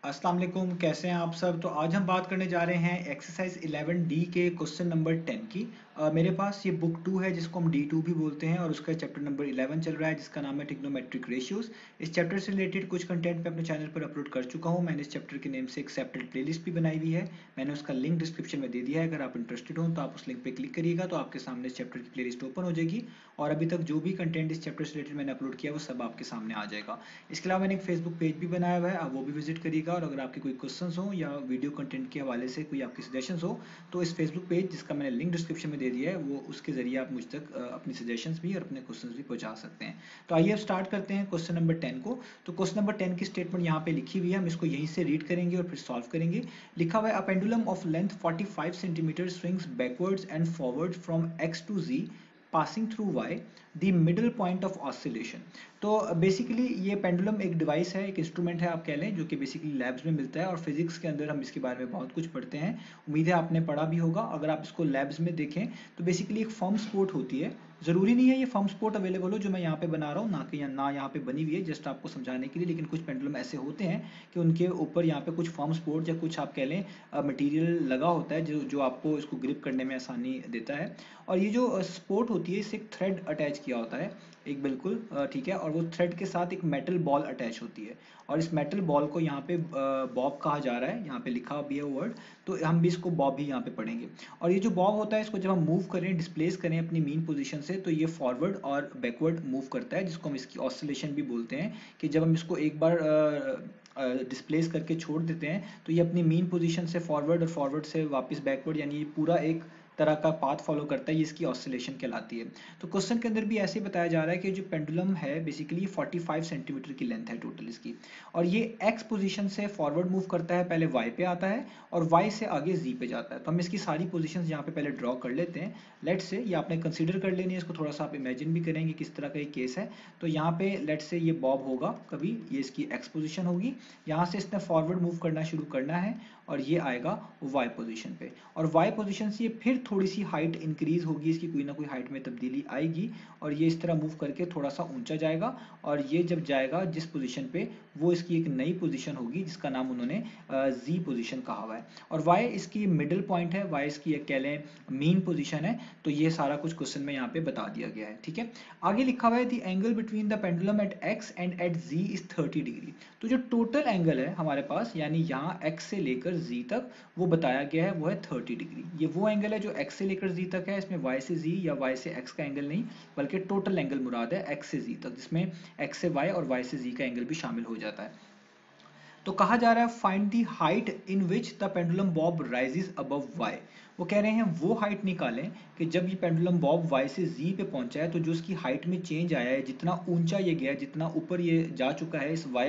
अस्सलाम वालेकुम, कैसे हैं आप सब। तो आज हम बात करने जा रहे हैं एक्सरसाइज 11D के क्वेश्चन नंबर 10 की। मेरे पास ये बुक 2 है जिसको हम D2 भी बोलते हैं और उसका चैप्टर नंबर 11 चल रहा है जिसका नाम है ट्रिग्नोमेट्रिक रेशियोज। इस चैप्टर से रिलेटेड कुछ कंटेंट मैं अपने चैनल पर अपलोड कर चुका हूँ। मैंने इस चैप्टर के नेम से एक सेपरेट प्लेलिस्ट भी बनाई हुई है। मैंने उसका लिंक डिस्क्रिप्शन में दे दिया है। अगर आप इंटरेस्टेड हो तो आप उस लिंक पर क्लिक करिएगा तो आपके सामने इस चैप्टर की प्लेलिस्ट ओपन हो जाएगी और अभी तक जो भी कंटेंट इस चैप्टर से रिलेटेड मैंने अपलोड किया वो सब आपके सामने आ जाएगा। इसके अलावा मैंने एक फेसबुक पेज भी बनाया हुआ है, आप वो भी विजिट करिएगा। और अगर आपके कोई क्वेश्चंस हो या वीडियो कंटेंट के हवाले से कोई आपकी सजेशंस हो तो इस फेसबुक पेज जिसका मैंने लिंक डिस्क्रिप्शन में दे दिया है वो उसके जरिए आप मुझ तक अपनी सजेशंस भी और अपने क्वेश्चंस भी पहुंचा सकते हैं। तो आइए अब स्टार्ट करते हैं क्वेश्चन नंबर 10 को। तो क्वेश्चन नंबर 10 की स्टेटमेंट यहाँ पे लिखी हुई है, हम इसको यहीं से रीड करेंगे और फिर सॉल्व करेंगे। लिखा हुआ है, a pendulum of length 45 centimetre swings backwards and forward from x to z passing through y the middle point of oscillation. तो बेसिकली ये पेंडुलम एक डिवाइस है, एक इंस्ट्रूमेंट है आप कह लें, जो कि बेसिकली लैब्स में मिलता है और फिजिक्स के अंदर हम इसके बारे में बहुत कुछ पढ़ते हैं। उम्मीद है आपने पढ़ा भी होगा। अगर आप इसको लैब्स में देखें तो बेसिकली एक फर्म स्पोर्ट होती है। ज़रूरी नहीं है ये फर्म स्पोर्ट अवेलेबल हो जो मैं यहाँ पे बना रहा हूँ, ना यहाँ पे बनी हुई है, जस्ट आपको समझाने के लिए। लेकिन कुछ पेंडुलम ऐसे होते हैं कि उनके ऊपर यहाँ पे कुछ फर्म स्पोर्ट या कुछ आप कह लें मटेरियल लगा होता है जो जो आपको इसको ग्रिप करने में आसानी देता है। और ये जो स्पोर्ट होती है इससे एक थ्रेड अटैच किया होता है, एक बिल्कुल ठीक है। और वो थ्रेड के साथ एक मेटल बॉल अटैच होती है और इस मेटल बॉल को यहाँ पे बॉब कहा जा रहा है, यहाँ पे लिखा भी है वर्ड, तो हम भी इसको बॉब ही यहाँ पे पढ़ेंगे। और ये जो बॉब होता है इसको जब हम मूव करें, डिस्प्लेस करें अपनी मीन पोजीशन से, तो ये फॉरवर्ड और बैकवर्ड मूव करता है, जिसको हम इसकी ऑसिलेशन भी बोलते हैं। कि जब हम इसको एक बार डिस्प्लेस करके छोड़ देते हैं तो ये अपनी मीन पोजीशन से फॉरवर्ड और फॉरवर्ड से वापस बैकवर्ड, यानी ये पूरा एक तरह का पाथ फॉलो करता है, ये इसकी ऑसिलेशन कहलाती है। तो क्वेश्चन के अंदर भी ऐसे बताया जा रहा है कि जो पेंडुलम है बेसिकली 45 सेंटीमीटर की लेंथ है टोटल इसकी, और ये एक्स पोजीशन से फॉरवर्ड मूव करता है, पहले वाई पे आता है और वाई से आगे जी पे जाता है। तो हम इसकी सारी पोजीशंस यहाँ पे पहले ड्रॉ कर लेते हैं। लेट्स से ये आपने कंसीडर कर लेनी है, इसको थोड़ा सा आप इमेजिन भी करेंगे किस तरह का ये केस है। तो यहाँ पे लेट्स से ये बॉब होगा, कभी ये इसकी एक्स पोजीशन होगी, यहाँ से इसने फॉरवर्ड मूव करना शुरू करना है और ये आएगा वाई पोजीशन पे। और वाई पोजीशन से ये फिर थोड़ी सी हाइट इंक्रीज होगी, इसकी कोई ना कोई हाइट में तब्दीली आएगी और ये इस तरह मूव करके थोड़ा सा ऊंचा जाएगा। और ये जब जाएगा जिस पोजीशन पे, वो इसकी एक नई पोजीशन होगी जिसका नाम उन्होंने जी पोजीशन कहा हुआ है। और वाई इसकी मिडिल पॉइंट है, वाई इसकी एक कह लें मीन पोजीशन है। तो ये सारा कुछ क्वेश्चन में यहाँ पे बता दिया गया है, ठीक है। आगे लिखा हुआ है the angle between the pendulum at X and at Z is 30 degree. तो जो टोटल एंगल है हमारे पास, यानी यहाँ x से लेकर z तक वो बताया गया है, वो है 30 डिग्री। ये वो एंगल है जो x से लेकर z तक है, इसमें y से z या y से x का एंगल नहीं, बल्कि टोटल एंगल मुराद है x से z तक, जिसमें x से y और y से z का एंगल भी शामिल हो जाता है। तो कहा जा रहा है find the height in which the pendulum Bob rises above y। वो कह रहे हैं वो हाइट निकालें कि जब ये पेंडुलम बॉब y से z पे पहुंचा है तो जो उसकी हाइट में चेंज आया है, जितना ऊंचा ये गया, जितना ऊपर ये जा चुका है इस y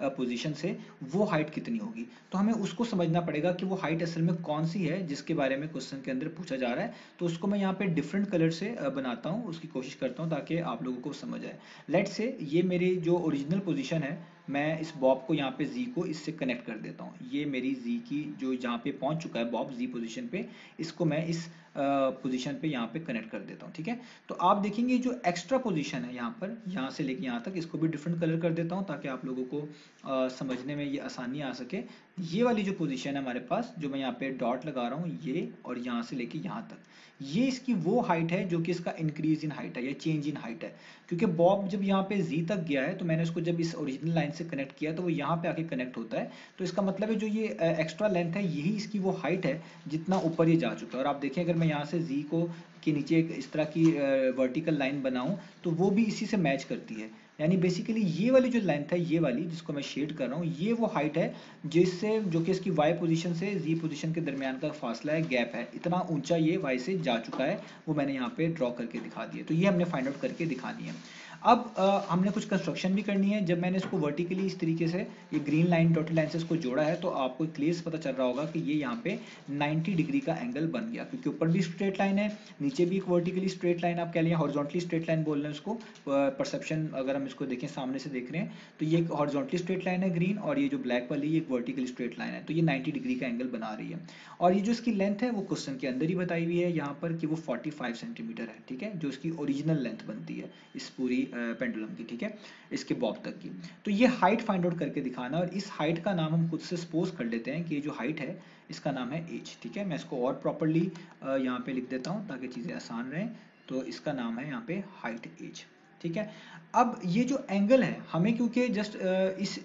पोजीशन से, वो हाइट कितनी होगी। तो हमें उसको समझना पड़ेगा कि वो हाइट असल में कौन सी है जिसके बारे में क्वेश्चन के अंदर पूछा जा रहा है। तो उसको मैं यहाँ पे डिफरेंट कलर से बनाता हूँ, उसकी कोशिश करता हूँ ताकि आप लोगों को समझ आए। लेट्स से ये मेरी जो ओरिजिनल पोजीशन है, मैं इस बॉब को यहाँ पे जी को इससे कनेक्ट कर देता हूँ। ये मेरी जी की जो जहाँ पे पहुँच चुका है बॉब जी पोजीशन पे, इसको मैं इस पोजीशन पे यहाँ पे कनेक्ट कर देता हूँ, ठीक है। तो आप देखेंगे जो एक्स्ट्रा पोजीशन है यहाँ पर, यहाँ से लेके यहाँ तक, इसको भी डिफरेंट कलर कर देता हूँ ताकि आप लोगों को समझने में ये आसानी आ सके। ये वाली जो पोजीशन है हमारे पास, जो मैं यहाँ पे डॉट लगा रहा हूँ, ये और यहाँ से लेके यहाँ तक, ये इसकी वो हाइट है जो कि इसका इंक्रीज इन हाइट है या चेंज इन हाइट है। क्योंकि बॉब जब यहाँ पे जी तक गया है तो मैंने उसको जब इस ओरिजिनल लाइन से कनेक्ट किया तो वो यहाँ पे आके कनेक्ट होता है। तो इसका मतलब है जो ये एक्स्ट्रा लेंथ है यही इसकी वो हाइट है जितना ऊपर ये जा चुका है। और आप देखें अगर मैं यहाँ से जी को के नीचे एक इस तरह की वर्टिकल लाइन बनाऊं तो वो भी इसी से मैच करती है। यानी बेसिकली ये वाली जो लेंथ है, ये वाली जिसको मैं शेड कर रहा हूँ, ये वो हाइट है जिससे जो कि इसकी वाई पोजीशन से जी पोजीशन के दरमियान का फासला है, गैप है, इतना ऊंचा ये वाई से जा चुका है, वो मैंने यहाँ पे ड्रॉ करके दिखा दिया। तो ये हमने फाइंड आउट करके दिखानी है। अब हमने कुछ कंस्ट्रक्शन भी करनी है। जब मैंने इसको वर्टिकली इस तरीके से ये ग्रीन लाइन डॉटेड लाइन से इसको जोड़ा है तो आपको क्लियर पता चल रहा होगा कि ये यहाँ पे 90 डिग्री का एंगल बन गया, क्योंकि ऊपर भी स्ट्रेट लाइन है, नीचे भी एक वर्टिकली स्ट्रेट लाइन, आप कह लें हॉरिजॉन्टली स्ट्रेट लाइन बोल रहे हैं उसको। परसेप्शन अगर हम इसको देखें सामने से देख रहे हैं तो ये एक हॉरिजॉन्टली स्ट्रेट लाइन है ग्रीन, और ये जो ब्लैक वाली एक वर्टिकली स्ट्रेट लाइन है, तो ये 90 डिग्री का एंगल बना रही है। और ये जो इसकी लेंथ है वो क्वेश्चन के अंदर ही बताई हुई है यहाँ पर कि वो 45 सेंटीमीटर है, ठीक है, जो इसकी ओरिजिनल लेंथ बनती है इस पूरी पेंडुलम की, ठीक है, इसके बॉब तक की। तो ये हाइट फाइंड आउट करके दिखाना, और इस हाइट का नाम हम खुद से सपोज कर लेते हैं कि ये जो हाइट है इसका नाम है एच, ठीक है। मैं इसको और प्रॉपरली यहाँ पे लिख देता हूँ ताकि चीज़ें आसान रहें। तो इसका नाम है यहाँ पे हाइट एच, ठीक है। अब ये जो एंगल है हमें, क्योंकि जस्ट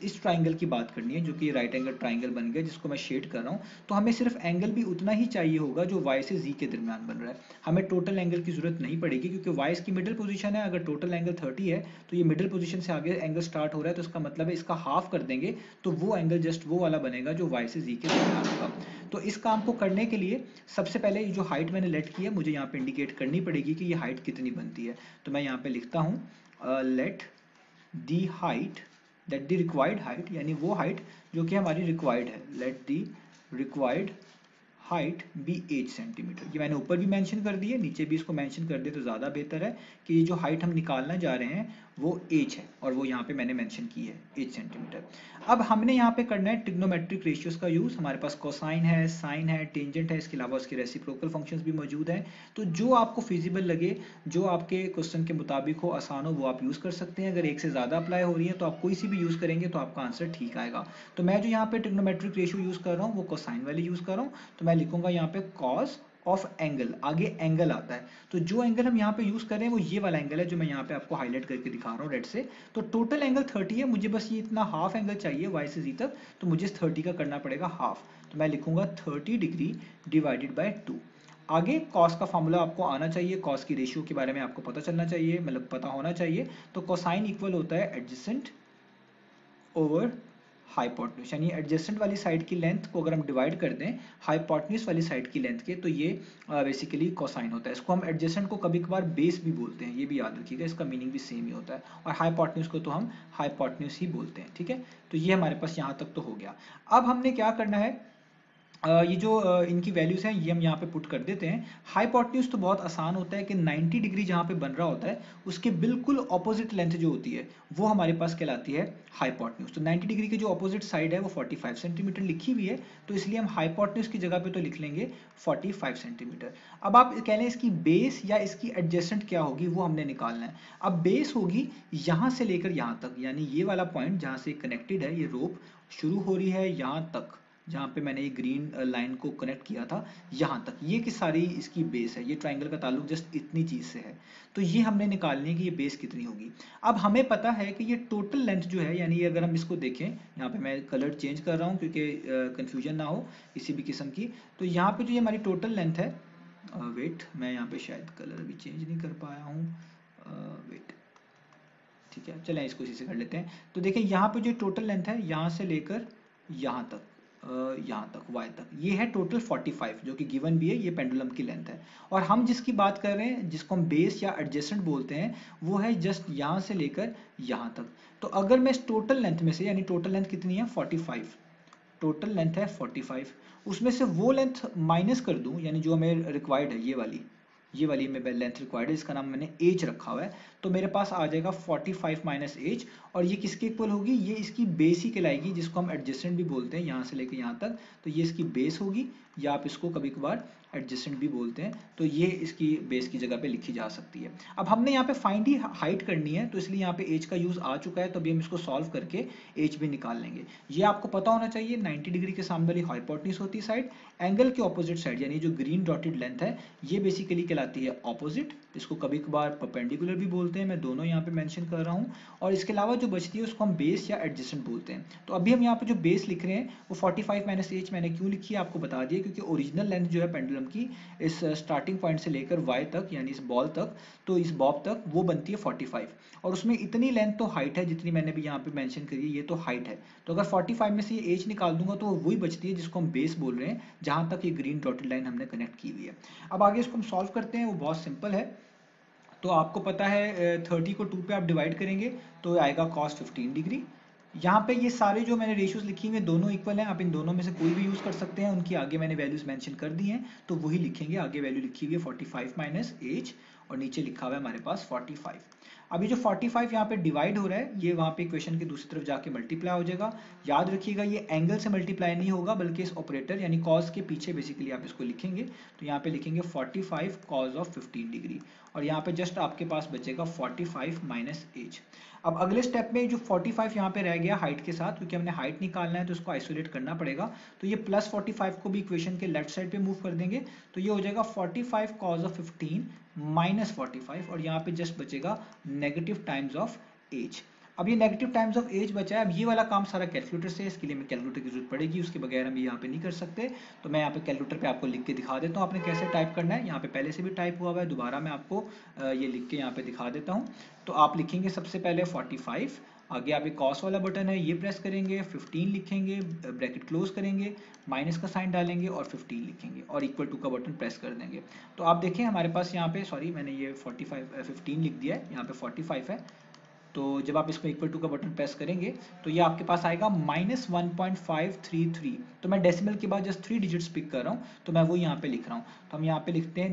इस ट्राइंगल की बात करनी है जो कि राइट एंगल ट्राइंगल बन गया जिसको मैं शेड कर रहा हूँ, तो हमें सिर्फ एंगल भी उतना ही चाहिए होगा जो y से z के दरमियान बन रहा है। हमें टोटल एंगल की जरूरत नहीं पड़ेगी, क्योंकि y इसकी मिडिल पोजीशन है। अगर टोटल एंगल 30 है तो ये मिडिल पोजीशन से आगे एंगल स्टार्ट हो रहा है, तो इसका मतलब है इसका हाफ कर देंगे तो वो एंगल जस्ट वो वाला बनेगा जो y से z के दरमियान होगा। तो इस काम को करने के लिए सबसे पहले ये जो हाइट मैंने लेट की है मुझे यहाँ पे इंडिकेट करनी पड़ेगी कि ये हाइट कितनी बनती है। तो मैं यहाँ पे लिखता हूँ let the height, that the required height, यानी वो हाइट जो कि हमारी रिक्वायर्ड है, let the required height be 8 centimetre. ये मैंने ऊपर भी मेंशन कर दी है, नीचे भी इसको मेंशन कर दे तो ज़्यादा बेहतर है कि ये जो हाइट हम निकालना जा रहे हैं वो h है, और वो यहाँ पे मैंने मेंशन की है 8 सेंटीमीटर। अब हमने यहाँ पे करना है ट्रिग्नोमेट्रिक रेशियोज का यूज़। हमारे पास कोसाइन है, साइन है, टेंजेंट है, इसके अलावा उसके रेसिप्रोकल फंक्शंस भी मौजूद हैं। तो जो आपको फिजिबल लगे, जो आपके क्वेश्चन के मुताबिक हो, आसान हो, वो आप यूज़ कर सकते हैं। अगर एक से ज़्यादा अप्लाई हो रही है तो आप कोई सी भी यूज़ करेंगे तो आपका आंसर ठीक आएगा। तो मैं जो यहाँ पे ट्रिग्नोमेट्रिक रेशियो यूज़ कर रहा हूँ वो कोसाइन वाली यूज़ कर रहा हूँ। तो मैं लिखूंगा यहाँ पे कॉस ऑफ एंगल, आगे एंगल आता है। तो जो एंगल हम यहाँ पे यूज कर रहे हैं वो ये वाला एंगल है जो मैं यहाँ पे आपको हाईलाइट करके दिखा रहा हूँ रेड से। तो टोटल एंगल 30 है, मुझे बस ये इतना हाफ एंगल चाहिए y से z तक, तो मुझे 30 का करना पड़ेगा हाफ। तो मैं लिखूंगा 30 डिग्री डिवाइडेड बाय 2। आगे कॉस का फॉर्मूला आपको आना चाहिए, कॉस की रेशियो के बारे में आपको पता चलना चाहिए, मतलब पता होना चाहिए। तो कोसाइन इक्वल होता है एडजेसेंट ओवर हाइपोटेन्यूज, यानी एडजेसेंट वाली साइड की लेंथ को अगर हम डिवाइड कर दें हाइपोटेन्यूज वाली साइड की लेंथ के, तो ये बेसिकली कोसाइन होता है। इसको हम एडजेसेंट को कभी कभार बेस भी बोलते हैं, ये भी याद रखिएगा, इसका मीनिंग भी सेम ही होता है। और हाइपोटेन्यूज को तो हम हाइपोटेन्यूज ही बोलते हैं, ठीक है। तो ये हमारे पास यहाँ तक तो हो गया। अब हमने क्या करना है, ये जो इनकी वैल्यूज हैं ये हम यहाँ पे पुट कर देते हैं। हाइपोटेन्यूज तो बहुत आसान होता है कि 90 डिग्री जहाँ पे बन रहा होता है उसके बिल्कुल ऑपोजिट लेंथ जो होती है वो हमारे पास कहलाती है हाइपोटेन्यूज। तो 90 डिग्री की जो ऑपोजिट साइड है वो 45 सेंटीमीटर लिखी हुई है, तो इसलिए हम हाइपोटेन्यूज की जगह पे तो लिख लेंगे 45 सेंटीमीटर। अब आप कह लें इसकी बेस या इसकी एडजेसेंट क्या होगी वो हमने निकालना है। अब बेस होगी यहाँ से लेकर यहाँ तक, यानी ये वाला पॉइंट जहाँ से कनेक्टेड है, ये रोप शुरू हो रही है यहाँ तक, जहाँ पे मैंने ये ग्रीन लाइन को कनेक्ट किया था यहाँ तक, ये की सारी इसकी बेस है। ये ट्राइंगल का ताल्लुक जस्ट इतनी चीज से है। तो ये हमने निकालनी है कि ये बेस कितनी होगी। अब हमें पता है कि ये टोटल लेंथ जो है, यानी अगर हम इसको देखें, यहाँ पे मैं कलर चेंज कर रहा हूँ क्योंकि कंफ्यूजन ना हो किसी भी किस्म की। तो यहाँ पे जो ये हमारी टोटल लेंथ है, वेट मैं यहाँ पे शायद कलर भी चेंज नहीं कर पाया हूँ, वेट, ठीक है चलें इसको इसी से कर लेते हैं। तो देखिए यहाँ पे जो टोटल लेंथ है यहाँ से लेकर यहाँ तक, यहाँ तक y तक, ये है टोटल 45 जो कि गिवन भी है, ये पेंडुलम की लेंथ है। और हम जिसकी बात कर रहे हैं जिसको हम बेस या एडजेसेंट बोलते हैं वो है जस्ट यहाँ से लेकर यहाँ तक। तो अगर मैं इस टोटल लेंथ में से, यानी टोटल लेंथ कितनी है 45, टोटल लेंथ है 45, उसमें से वो लेंथ माइनस कर दूं, यानी जो हमें रिक्वायर्ड है ये वाली में लेंथ रिक्वायर्ड है, इसका नाम मैंने एच रखा हुआ है, तो मेरे पास आ जाएगा 45 माइनस एच। और ये किसके इक्वल होगी, ये इसकी बेस ही कहलाएगी, जिसको हम एडजेसेंट भी बोलते हैं यहाँ से लेकर यहाँ तक। तो ये इसकी बेस होगी, या आप इसको कभी कभार एडजेसेंट भी बोलते हैं। तो ये इसकी बेस की जगह पे लिखी जा सकती है। अब हमने यहाँ पे फाइंड ही हाइट करनी है, तो इसलिए यहाँ पे एच का यूज आ चुका है, तो अभी हम इसको सॉल्व करके एच भी निकाल लेंगे। ये आपको पता होना चाहिए 90 डिग्री के सामने वाली हाइपोटेन्यूज होती है साइड, एंगल के ऑपोजिट साइड यानी जो ग्रीन डॉटेड लेंथ है ये बेसिकली कहलाती है ऑपोजिट, इसको कभी कभार परपेंडिकुलर भी बोलते हैं, मैं दोनों यहाँ पे मेंशन कर रहा हूँ। और इसके अलावा जो बचती है उसको हम बेस या एडजेसेंट बोलते हैं। तो अभी हम यहाँ पे जो बेस लिख रहे हैं वो 45 माइनस एच मैंने क्यों लिखी है आपको बता दिया, क्योंकि ओरिजिनल लेंथ जो है पेंडुलम की इस स्टार्टिंग पॉइंट से लेकर y तक, यानी इस बॉल तक, तो इस बॉब तक वो बनती है 45, और उसमें इतनी लेंथ तो हाइट है जितनी मैंने भी यहाँ पे मेंशन करी है, ये तो हाइट है। तो अगर 45 में से ये एच निकाल दूंगा तो वही बचती है जिसको हम बेस बोल रहे हैं, जहां तक ये ग्रीन डॉटेड लाइन हमने कनेक्ट की हुई है। अब आगे इसको हम सॉल्व करते हैं, वो बहुत सिंपल है। तो आपको पता है 30 को 2 पे आप डिवाइड करेंगे तो आएगा cos 15 डिग्री। यहाँ पे ये सारे जो मैंने रेशियोज लिखी हुई दोनों इक्वल हैं, आप इन दोनों में से कोई भी यूज कर सकते हैं, उनकी आगे मैंने वैल्यूज मेंशन कर दी हैं, तो वही लिखेंगे। आगे वैल्यू लिखी हुई है 45 माइनस एच और नीचे लिखा हुआ है हमारे पास 45। अभी जो 45 यहाँ पे डिवाइड हो रहा है, ये वहाँ पे इक्वेशन के दूसरी तरफ जाके मल्टीप्लाई हो जाएगा। याद रखिएगा ये एंगल से मल्टीप्लाई नहीं होगा, बल्कि इस ऑपरेटर यानी कॉस के पीछे बेसिकली आप इसको लिखेंगे। तो यहाँ पे लिखेंगे 45 कॉस ऑफ 15 डिग्री, और यहाँ पे जस्ट आपके पास बचेगा 45 माइनस एज। अब अगले स्टेप में जो 45 यहाँ पे रह गया हाइट के साथ, क्योंकि हमने हाइट निकालना है तो इसको आइसोलेट करना पड़ेगा, तो ये प्लस 45 को भी इक्वेशन के लेफ्ट साइड पे मूव कर देंगे, तो ये हो जाएगा 45 कॉस ऑफ 15 माइनस 45, और यहाँ पे जस्ट बचेगा नेगेटिव टाइम्स ऑफ एज। अब ये नेगेटिव टाइम्स ऑफ एज बचा है। अब ये वाला काम सारा कैलकुलेटर से है, इसके लिए हमें कैलकुलेटर की जरूरत पड़ेगी, उसके बगैर हम ये यहाँ पे नहीं कर सकते। तो मैं यहाँ पे कैलकुलेटर पे आपको लिख के दिखा देता हूँ आपने कैसे टाइप करना है। यहाँ पे पहले से भी टाइप हुआ हुआ है, दोबारा मैं आपको ये लिख के यहाँ पे दिखा देता हूँ। तो आप लिखेंगे सबसे पहले 45, आगे आप एक कॉस वाला बटन है ये प्रेस करेंगे, 15 लिखेंगे, ब्रैकेट क्लोज करेंगे, माइनस का साइन डालेंगे और 15 लिखेंगे और इक्वल टू का बटन प्रेस कर देंगे। तो आप देखें हमारे पास यहाँ पे, सॉरी मैंने ये 15 लिख दिया है, यहाँ पे 45 है। तो जब आप इसको इक्वल टू का बटन प्रेस करेंगे तो ये आपके पास आएगा -1.533। तो मैं डेसिमल के बाद जस्ट 3 डिजिट्स पिक कर रहा हूँ, तो मैं वो यहाँ पे लिख रहा हूँ। तो हम यहाँ पे लिखते हैं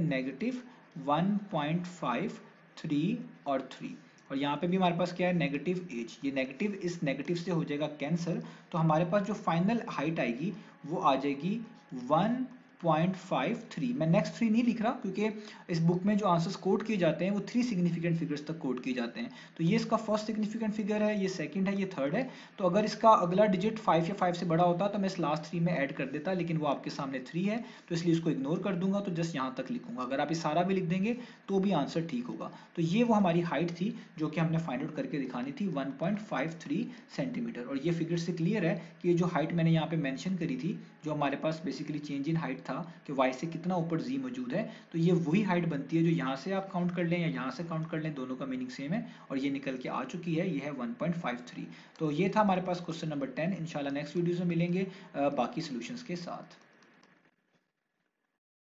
-1.53 और 3, और यहाँ पे भी हमारे पास क्या है, नेगेटिव एज। ये नेगेटिव इस नेगेटिव से हो जाएगा कैंसिल, तो हमारे पास जो फाइनल हाइट आएगी वो आ जाएगी 1.53। मैं नेक्स्ट 3 नहीं लिख रहा, क्योंकि इस बुक में जो आंसर्स कोड किए जाते हैं वो 3 सिग्निफिकेंट फिगर्स तक कोड किए जाते हैं। तो ये इसका फर्स्ट सिग्निफिकेंट फिगर है, ये सेकंड है, ये थर्ड है। तो अगर इसका अगला डिजिट 5 या 5 से बड़ा होता तो मैं इस लास्ट 3 में ऐड कर देता, लेकिन वो आपके सामने 3 है तो इसलिए इसको इग्नोर कर दूंगा, तो जस्ट यहाँ तक लिखूंगा। अगर आप ये सारा भी लिख देंगे तो भी आंसर ठीक होगा। तो ये वो हमारी हाइट थी जो कि हमने फाइंड आउट करके दिखानी थी, 1.53 सेंटीमीटर। और ये फिगर से क्लियर है कि ये जो हाइट मैंने यहाँ पे मेंशन करी थी, जो हमारे पास बेसिकली चेंज इन हाइट था कि y से कितना ऊपर z मौजूद है, तो ये वही हाइट बनती है जो यहाँ से आप काउंट कर लें या यहाँ से काउंट कर लें, दोनों का मीनिंग सेम है, और ये निकल के आ चुकी है, ये है 1.53। तो ये था हमारे पास क्वेश्चन नंबर 10। इंशाल्लाह नेक्स्ट वीडियोस में मिलेंगे बाकी सॉल्यूशंस के साथ।